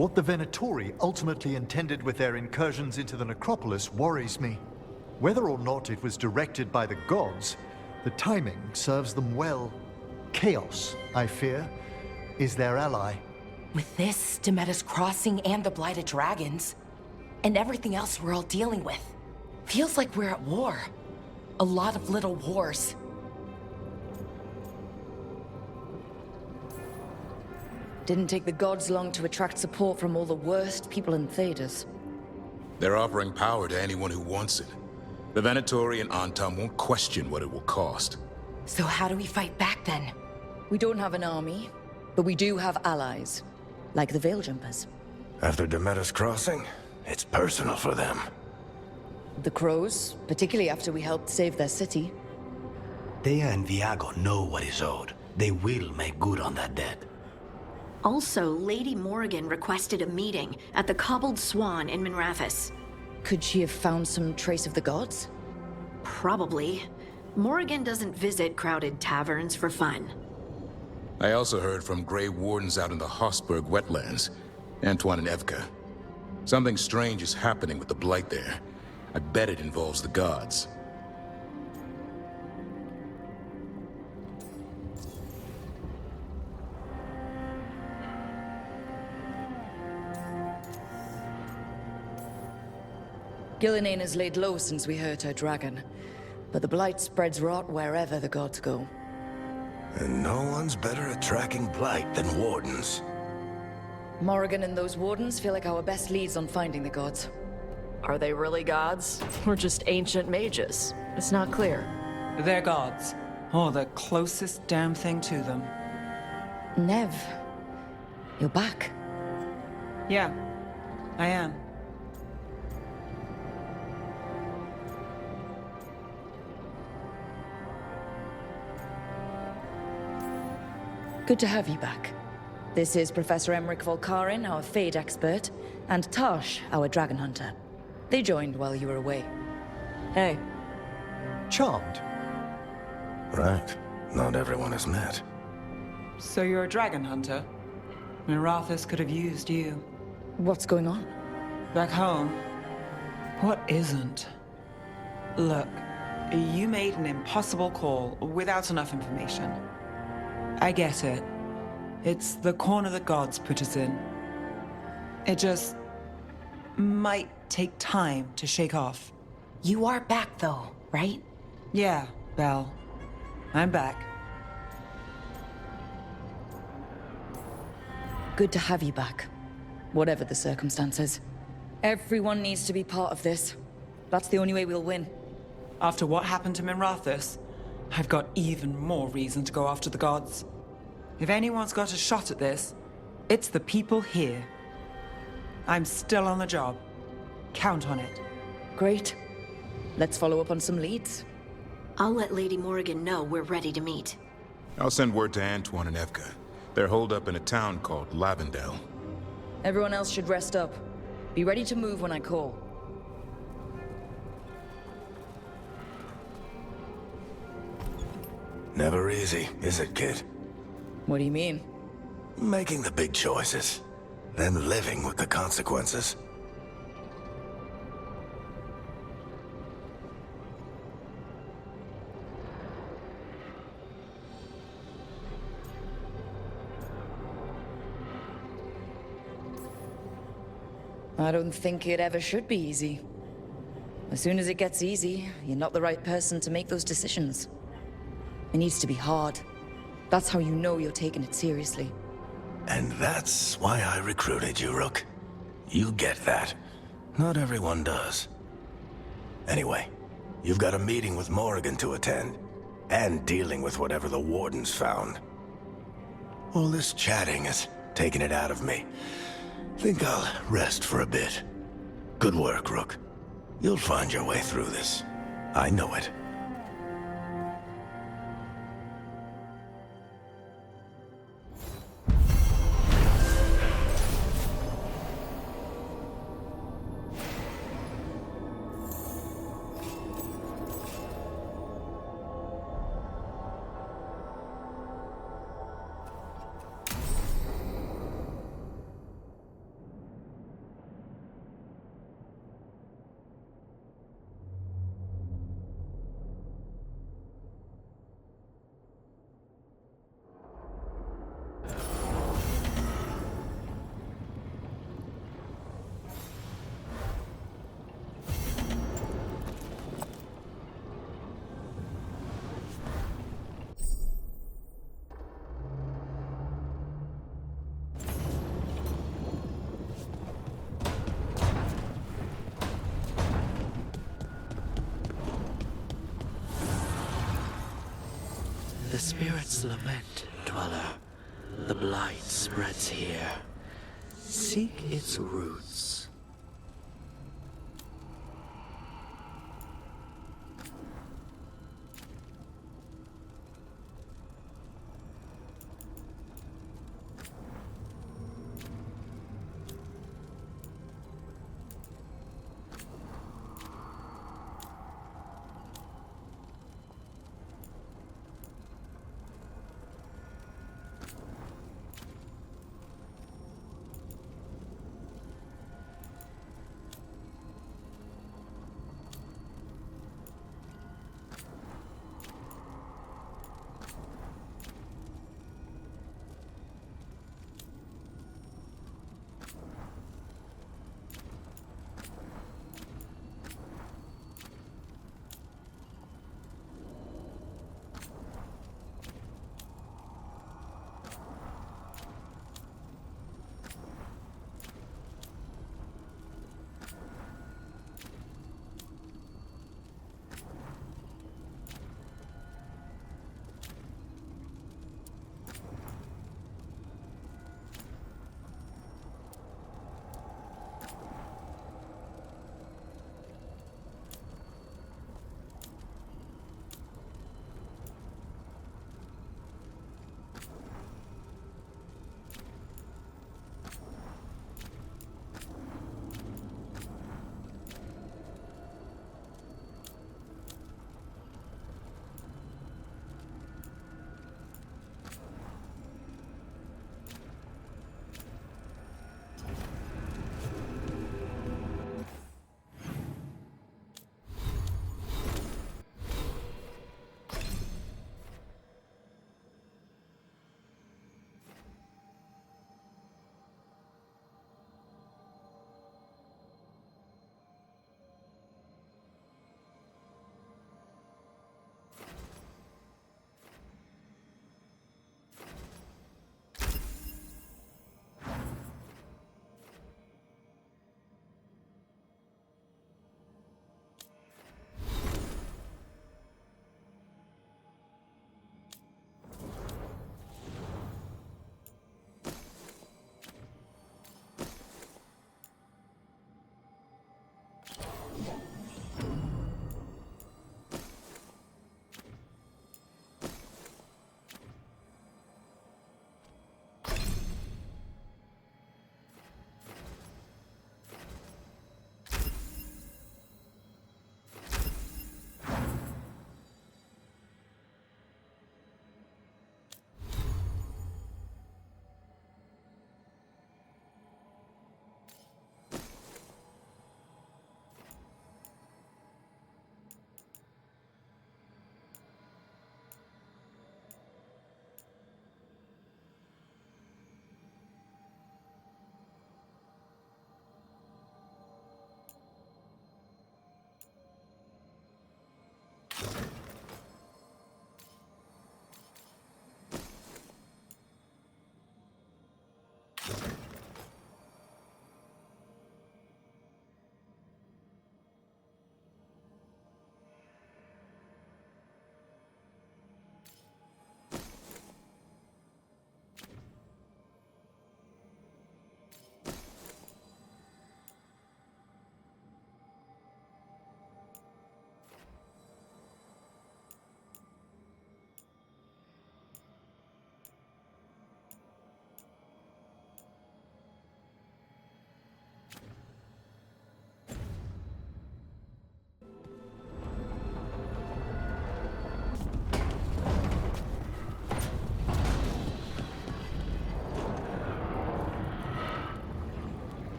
What the Venatori ultimately intended with their incursions into the necropolis worries me. Whether or not it was directed by the gods, the timing serves them well. Chaos, I fear, is their ally. With this, Demeter's crossing and the blighted dragons, and everything else we're all dealing with, feels like we're at war. A lot of little wars. Didn't take the gods long to attract support from all the worst people in Thedas. They're offering power to anyone who wants it. The Venatori and Anton won't question what it will cost. So how do we fight back then? We don't have an army, but we do have allies. Like the Veil Jumpers. After Demeter's crossing, it's personal for them. The Crows, particularly after we helped save their city. Thea and Viago know what is owed. They will make good on that debt. Also, Lady Morrigan requested a meeting at the Cobbled Swan in Minrathous. Could she have found some trace of the gods? Probably. Morrigan doesn't visit crowded taverns for fun. I also heard from Grey Wardens out in the Hossberg wetlands, Antoine and Evka. Something strange is happening with the Blight there. I bet it involves the gods. Gillinane has laid low since we hurt her dragon, but the Blight spreads rot wherever the gods go. And no one's better at tracking Blight than Wardens. Morrigan and those Wardens feel like our best leads on finding the gods. Are they really gods? Or just ancient mages? It's not clear. They're gods. Or the closest damn thing to them. Nev, you're back. Yeah, I am. Good to have you back. This is Professor Emmerich Volkarin, our Fade expert, and Tosh, our dragon hunter. They joined while you were away. Hey. Charmed. Right. Not everyone has met. So you're a dragon hunter? Minrathous could have used you. What's going on? Back home? What isn't? Look, you made an impossible call without enough information. I get it. It's the corner the gods put us in. It just might take time to shake off. You are back though, right? Yeah, Belle. I'm back. Good to have you back. Whatever the circumstances. Everyone needs to be part of this. That's the only way we'll win. After what happened to Minrathous, I've got even more reason to go after the gods. If anyone's got a shot at this, it's the people here. I'm still on the job. Count on it. Great. Let's follow up on some leads. I'll let Lady Morrigan know we're ready to meet. I'll send word to Antoine and Evka. They're holed up in a town called Lavendel. Everyone else should rest up. Be ready to move when I call. Never easy, is it, kid? What do you mean? Making the big choices, then living with the consequences. I don't think it ever should be easy. As soon as it gets easy, you're not the right person to make those decisions. It needs to be hard. That's how you know you're taking it seriously. And that's why I recruited you, Rook. You get that. Not everyone does. Anyway, you've got a meeting with Morrigan to attend, and dealing with whatever the Wardens found. All this chatting is taking it out of me. Think I'll rest for a bit. Good work, Rook. You'll find your way through this. I know it. The spirits lament, dweller. The blight spreads here. Seek its roots.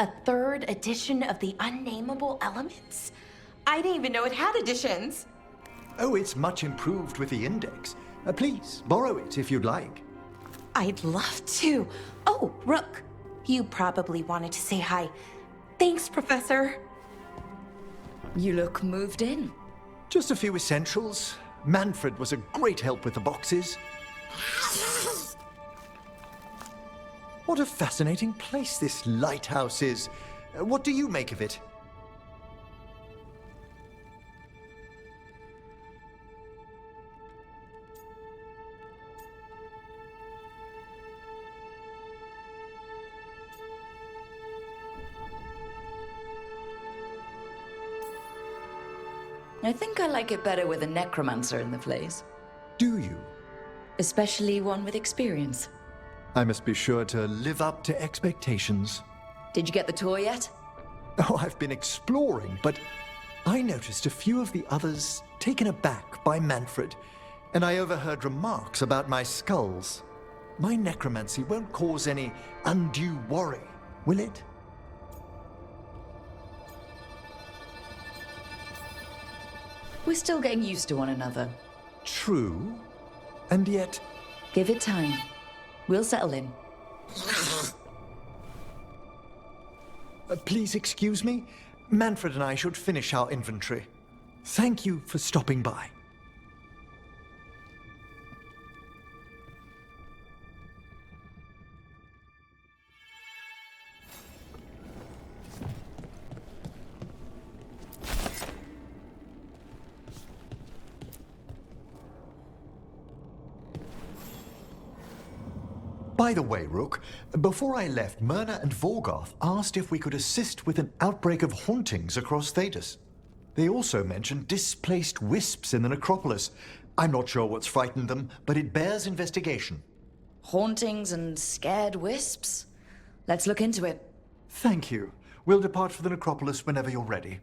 A third edition of the Unnameable Elements? I didn't even know it had editions. Oh, it's much improved with the index. Please, borrow it if you'd like. I'd love to. Oh, Rook, you probably wanted to say hi. Thanks, Professor. You look moved in. Just a few essentials. Manfred was a great help with the boxes. What a fascinating place this lighthouse is. What do you make of it? I think I like it better with a necromancer in the place. Do you? Especially one with experience. I must be sure to live up to expectations. Did you get the tour yet? Oh, I've been exploring, but I noticed a few of the others taken aback by Manfred, and I overheard remarks about my skulls. My necromancy won't cause any undue worry, will it? We're still getting used to one another. True, and yet... Give it time. We'll settle in. Please excuse me. Manfred and I should finish our inventory. Thank you for stopping by. By the way, Rook, before I left, Myrna and Veilguard asked if we could assist with an outbreak of hauntings across Thedas. They also mentioned displaced wisps in the necropolis. I'm not sure what's frightened them, but it bears investigation. Hauntings and scared wisps? Let's look into it. Thank you. We'll depart for the necropolis whenever you're ready.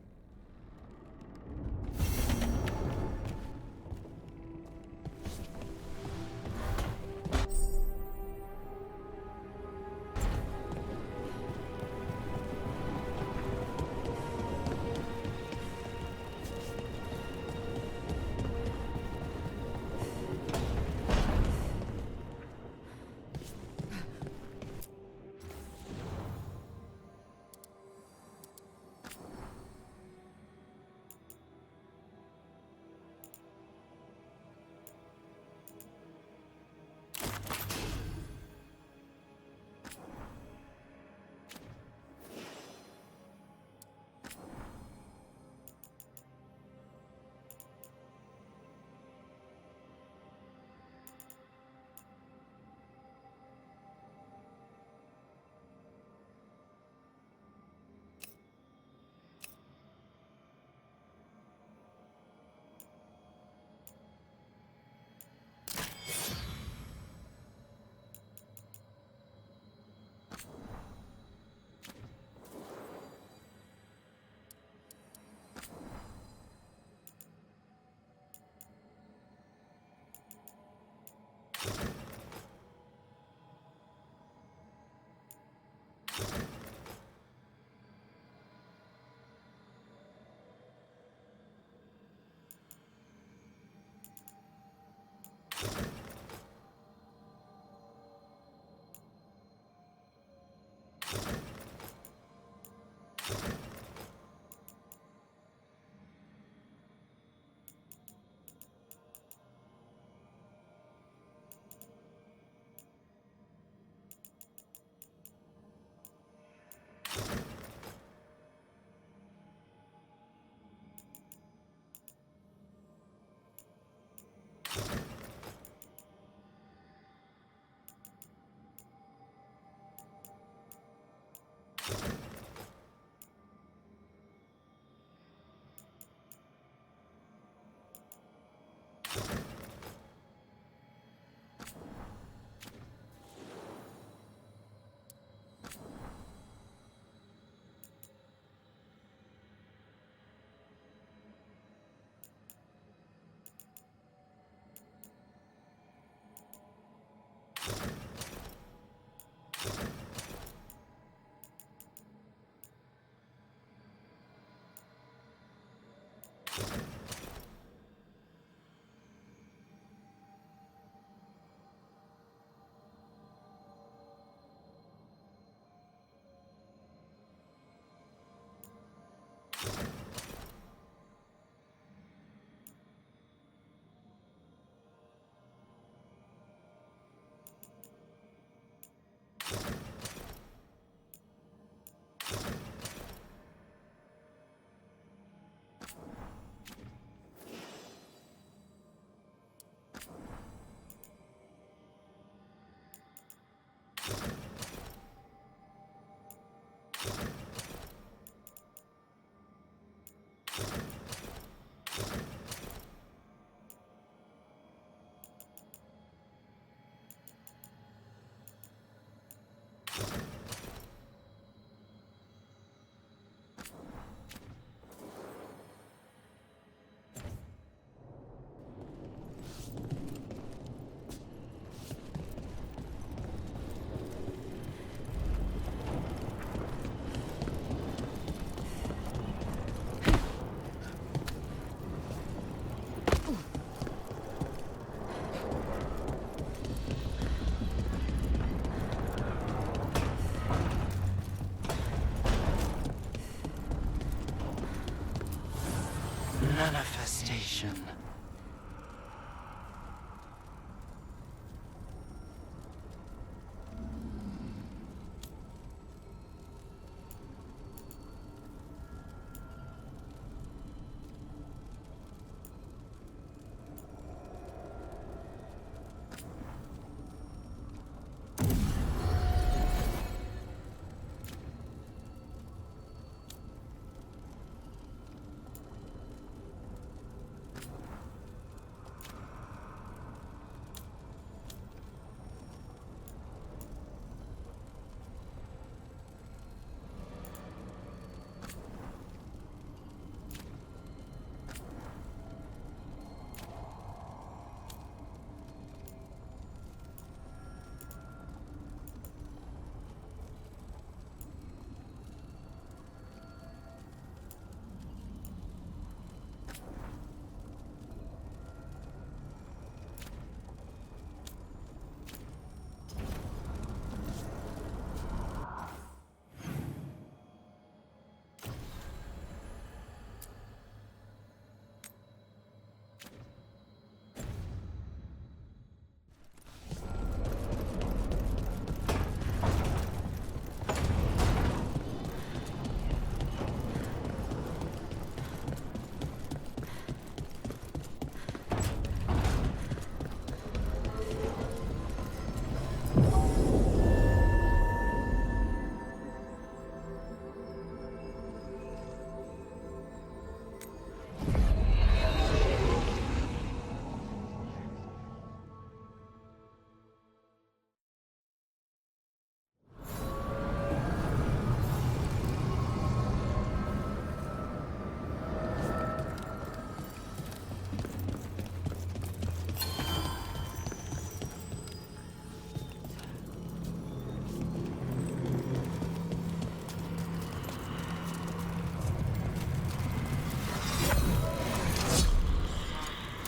Manifestation.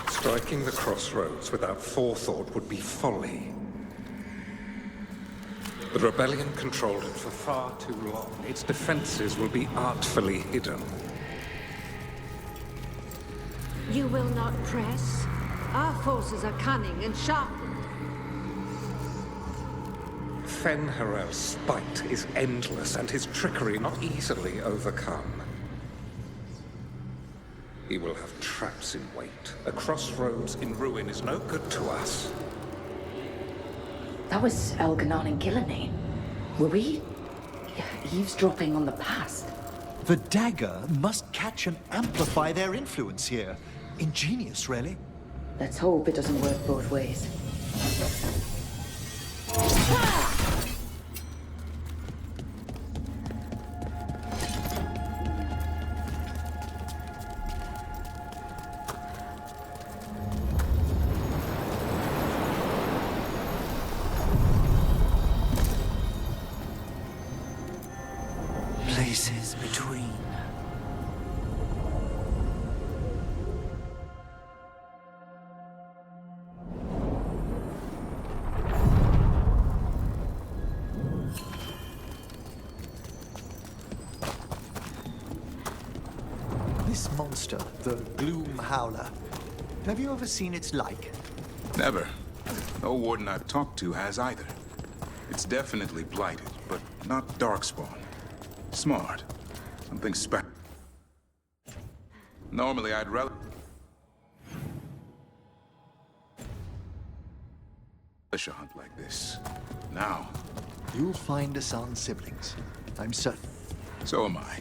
Striking the crossroads without forethought would be folly. The rebellion controlled it for far too long. Its defenses will be artfully hidden. You will not press? Our forces are cunning and sharpened. Fen'Harel's spite is endless and his trickery not easily overcome. He will have traps in wait. A crossroads in ruin is no good to us. That was Elganon and Gillenane. Were we eavesdropping on the past? The dagger must catch and amplify their influence here. Ingenious, really. Let's hope it doesn't work both ways. Places between. This monster, the Gloom Howler, have you ever seen its like? Never. No warden I've talked to has either. It's definitely blighted, but not darkspawn. Smart. Something special. Normally I'd relish a hunt like this. Now, You'll find Asan's siblings. I'm certain. so am I.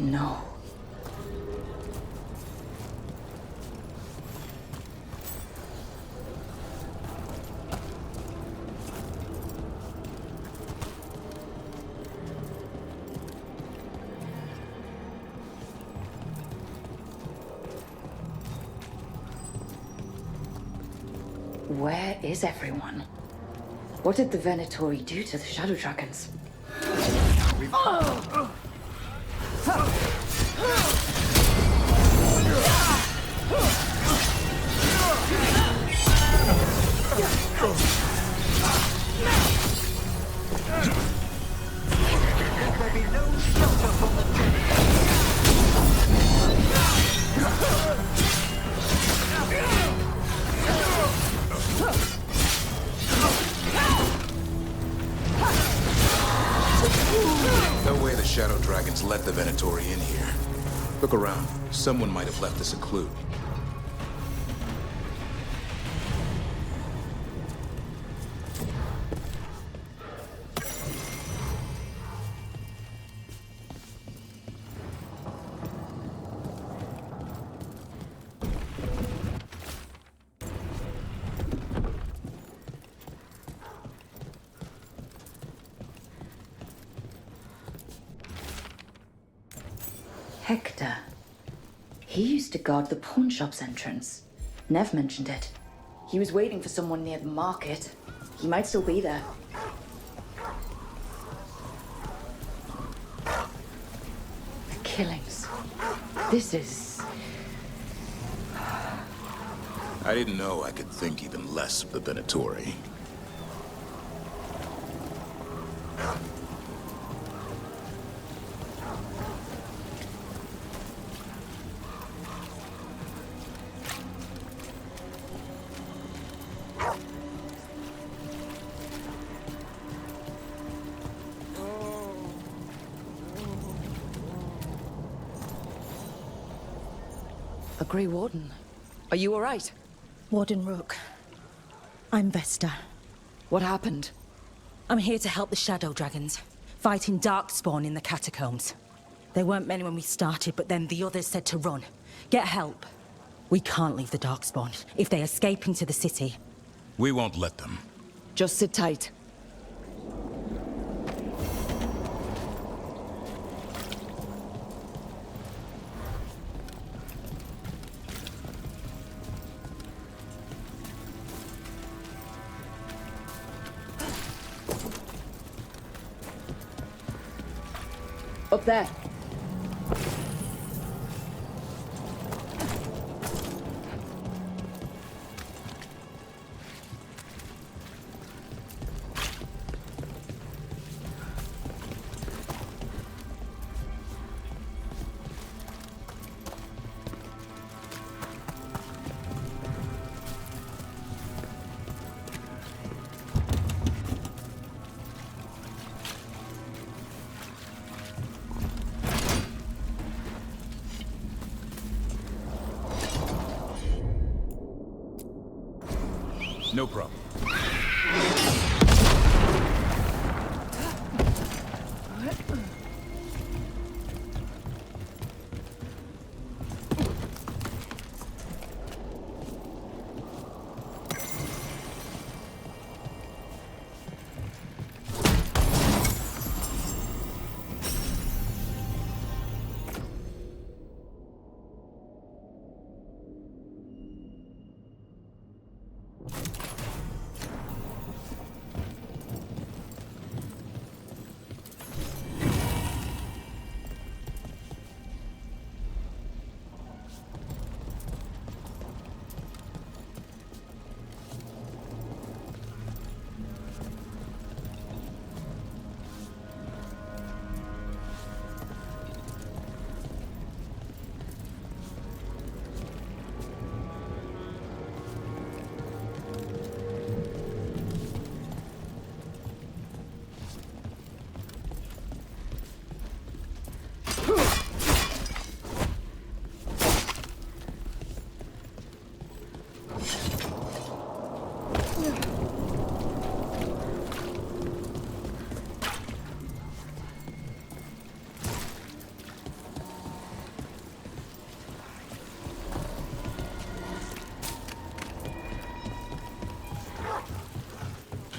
No. Where is everyone? What did the Venatori do to the Shadow Dragons? No way the Shadow Dragons let the Venatori in here. Look around. Someone might have left us a clue. Hector. He used to guard the pawn shop's entrance. Nev mentioned it. He was waiting for someone near the market. He might still be there. The killings. This is... I didn't know I could think even less of the Venatori. A Grey Warden. Are you all right? Warden Rook. I'm Vesta. What happened? I'm here to help the Shadow Dragons, fighting Darkspawn in the catacombs. There weren't many when we started, but then the others said to run. Get help. We can't leave the Darkspawn if they escape into the city. We won't let them. Just sit tight. Up there. No problem.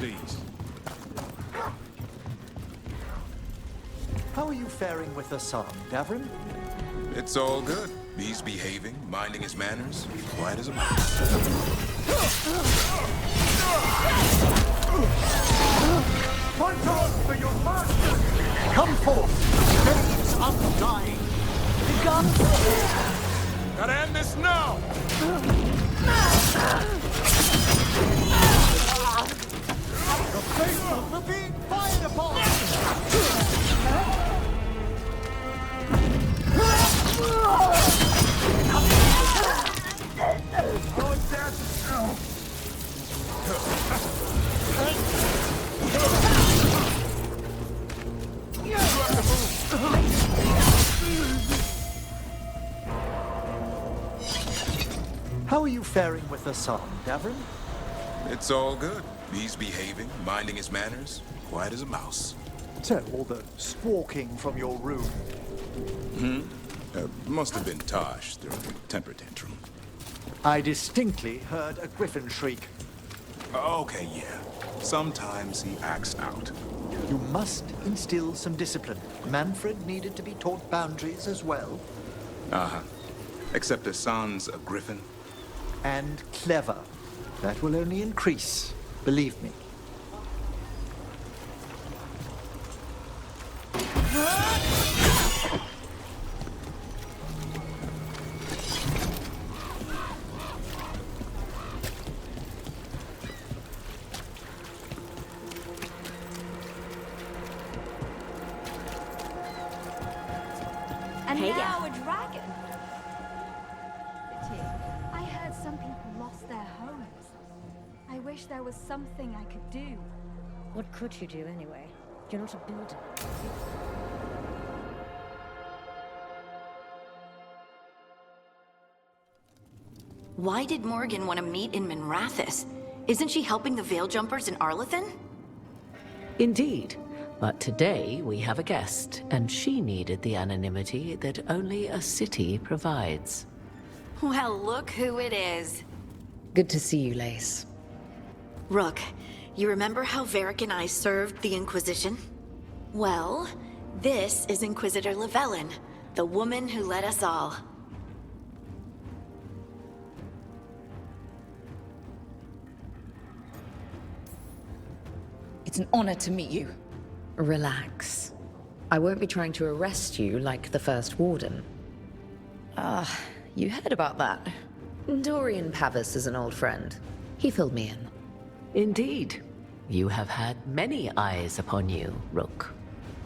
please. How are you faring with the son, Davrin? It's all good. He's behaving, minding his manners, quiet as a mouse. Fight on for your master! Come forth! Babes undying! Gotta end this now! The faithful are being fired upon! Oh, it's dead! How are you faring with the son, Davrin? It's all good. He's behaving, minding his manners, quiet as a mouse. So, all the squawking from your room. Must have been Tosh throwing a temper tantrum. I distinctly heard a griffin shriek. Okay, yeah. Sometimes he acts out. You must instill some discipline. Manfred needed to be taught boundaries as well. Uh-huh. Except Hassan's a griffin. And clever. That will only increase, believe me. And Hey, now a dragon. I heard some people lost their homes. I wish there was something I could do. What could you do anyway? You're not a builder. Why did Morgan want to meet in Minrathous? Isn't she helping the Veil Jumpers in Arlathan? Indeed. But today we have a guest, and she needed the anonymity that only a city provides. Well, look who it is. Good to see you, Lace. Rook, you remember how Varric and I served the Inquisition? Well, this is Inquisitor Llewellyn, the woman who led us all. It's an honor to meet you. Relax. I won't be trying to arrest you like the first warden. You heard about that. Dorian Pavis is an old friend. He filled me in. Indeed. You have had many eyes upon you, Rook.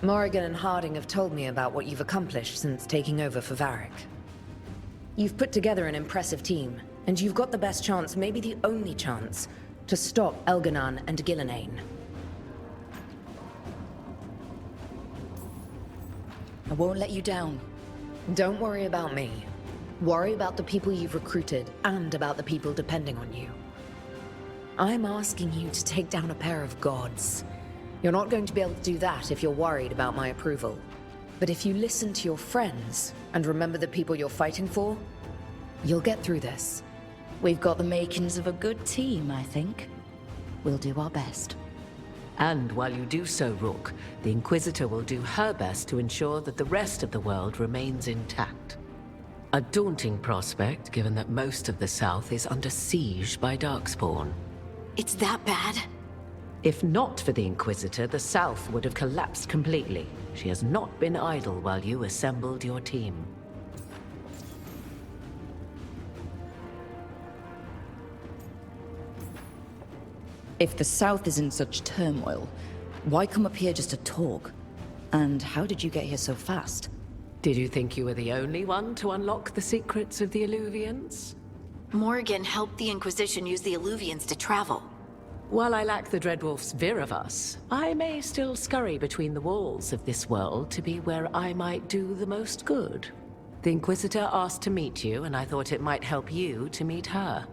Morrigan and Harding have told me about what you've accomplished since taking over for Varric. You've put together an impressive team, and you've got the best chance, maybe the only chance, to stop Elganon and Gillenane. I won't let you down. Don't worry about me. Worry about the people you've recruited, and about the people depending on you. I'm asking you to take down a pair of gods. You're not going to be able to do that if you're worried about my approval. But if you listen to your friends, and remember the people you're fighting for, you'll get through this. We've got the makings of a good team, I think. We'll do our best. And while you do so, Rook, the Inquisitor will do her best to ensure that the rest of the world remains intact. A daunting prospect, given that most of the South is under siege by Darkspawn. It's that bad? If not for the Inquisitor, the South would have collapsed completely. She has not been idle while you assembled your team. If the South is in such turmoil, why come up here just to talk? And how did you get here so fast? Did you think you were the only one to unlock the secrets of the Illuvians? Morgan helped the Inquisition use the Illuvians to travel. While I lack the Dreadwolf's Vir of us, I may still scurry between the walls of this world to be where I might do the most good. The Inquisitor asked to meet you, and I thought it might help you to meet her.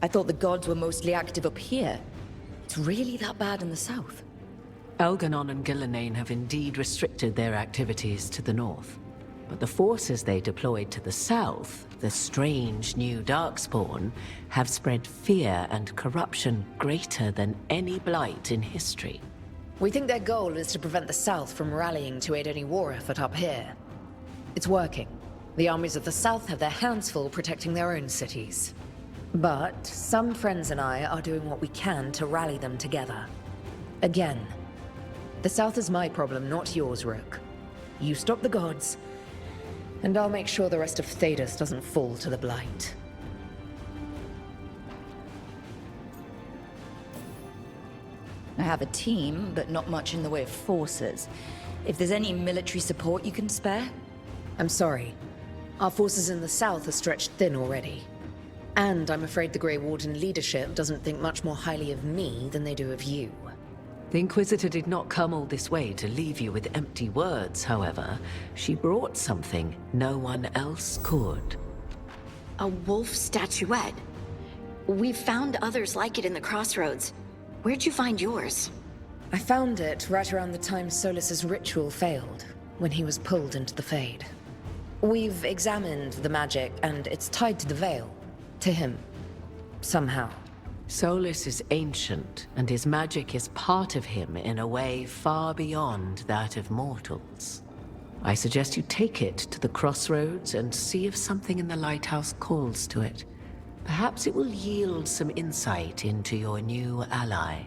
I thought the gods were mostly active up here. It's really that bad in the south? Elganon and Gillenane have indeed restricted their activities to the north. But the forces they deployed to the south, the strange new Darkspawn, have spread fear and corruption greater than any blight in history. We think their goal is to prevent the South from rallying to aid any war effort up here. It's working. The armies of the South have their hands full protecting their own cities. But some friends and I are doing what we can to rally them together. Again, the South is my problem, not yours, Rook. You stop the gods, and I'll make sure the rest of Thedas doesn't fall to the blight. I have a team, but not much in the way of forces. If there's any military support you can spare? I'm sorry. Our forces in the south are stretched thin already. And I'm afraid the Grey Warden leadership doesn't think much more highly of me than they do of you. The Inquisitor did not come all this way to leave you with empty words, however. She brought something no one else could. A wolf statuette. We've found others like it in the crossroads. Where'd you find yours? I found it right around the time Solus's ritual failed, when he was pulled into the Fade. We've examined the magic, and it's tied to the Veil. To him. Somehow. Solus is ancient, and his magic is part of him in a way far beyond that of mortals. I suggest you take it to the crossroads and see if something in the lighthouse calls to it. Perhaps it will yield some insight into your new ally.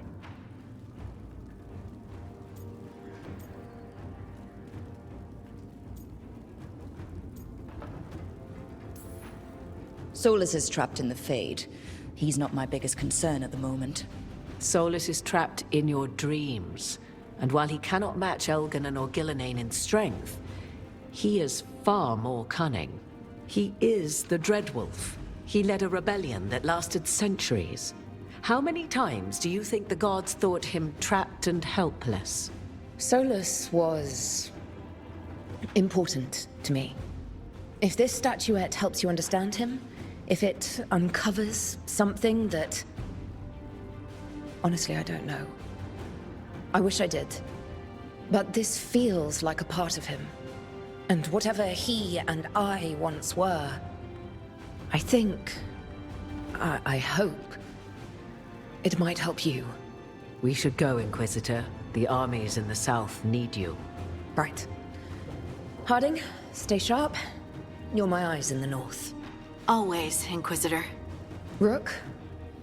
Solus is trapped in the Fade. He's not my biggest concern at the moment. Solus is trapped in your dreams, and while he cannot match Elganon or Gillenane in strength, he is far more cunning. He is the Dreadwolf. He led a rebellion that lasted centuries. How many times do you think the gods thought him trapped and helpless? Solus was important to me. If this statuette helps you understand him, if it uncovers something that... Honestly, I don't know. I wish I did. But this feels like a part of him. And whatever he and I once were, I think... I hope... it might help you. We should go, Inquisitor. The armies in the south need you. Right. Harding, stay sharp. You're my eyes in the north. Always, Inquisitor. Rook,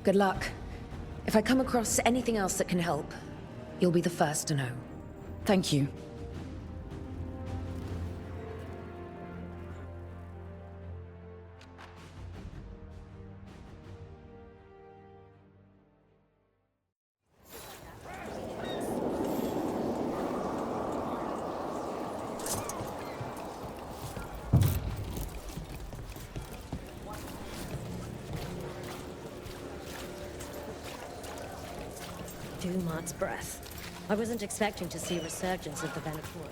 good luck. If I come across anything else that can help, you'll be the first to know. Thank you. Dumont's breath. I wasn't expecting to see a resurgence of the Venatori.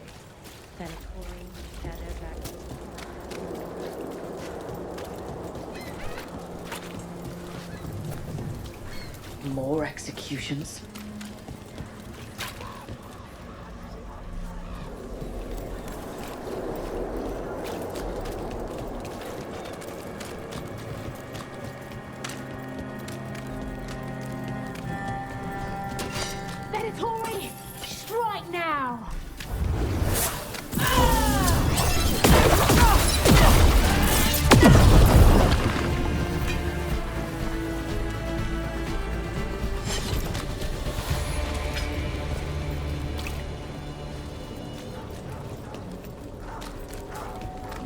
Shadow Dragon. More executions? Venatori! Strike now!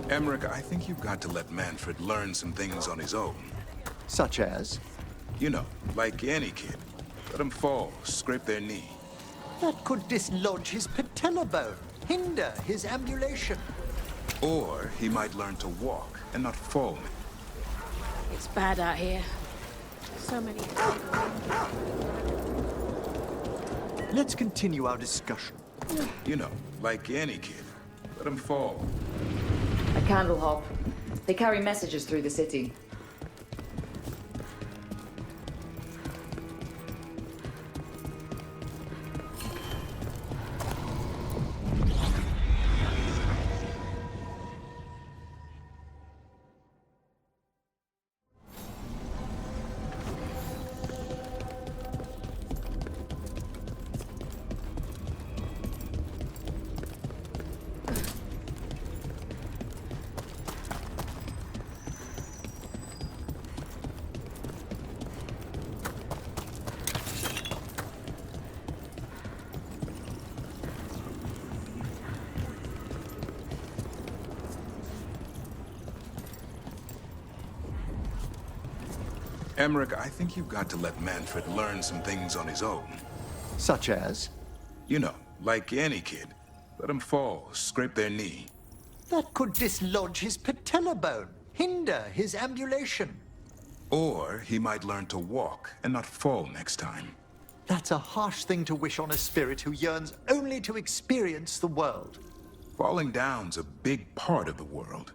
Emmerich, I think you've got to let Manfred learn some things on his own. Such as? You know, like any kid. Let them fall, scrape their knee. That could dislodge his patella bone, hinder his ambulation. Or he might learn to walk and not fall. It's bad out here. So many... Let's continue our discussion. You know, like any kid. Let them fall. A candle hop. They carry messages through the city. Emmerich, I think you've got to let Manfred learn some things on his own. Such as? You know, like any kid. Let him fall, scrape their knee. That could dislodge his patella bone, hinder his ambulation. Or he might learn to walk and not fall next time. That's a harsh thing to wish on a spirit who yearns only to experience the world. Falling down's a big part of the world.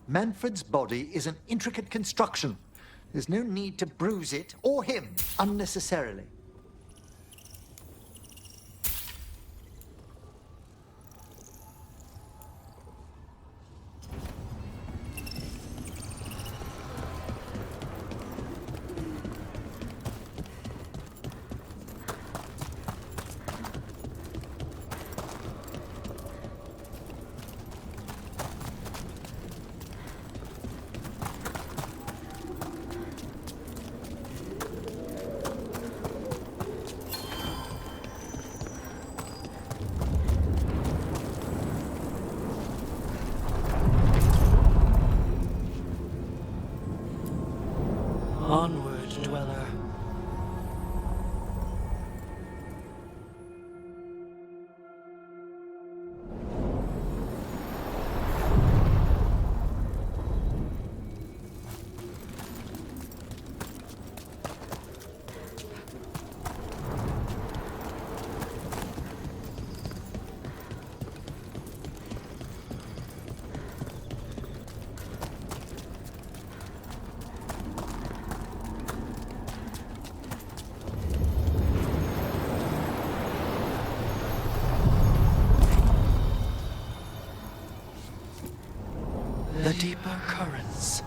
Manfred's body is an intricate construction. There's no need to bruise it, or him, unnecessarily. Onward, dweller. The deeper currents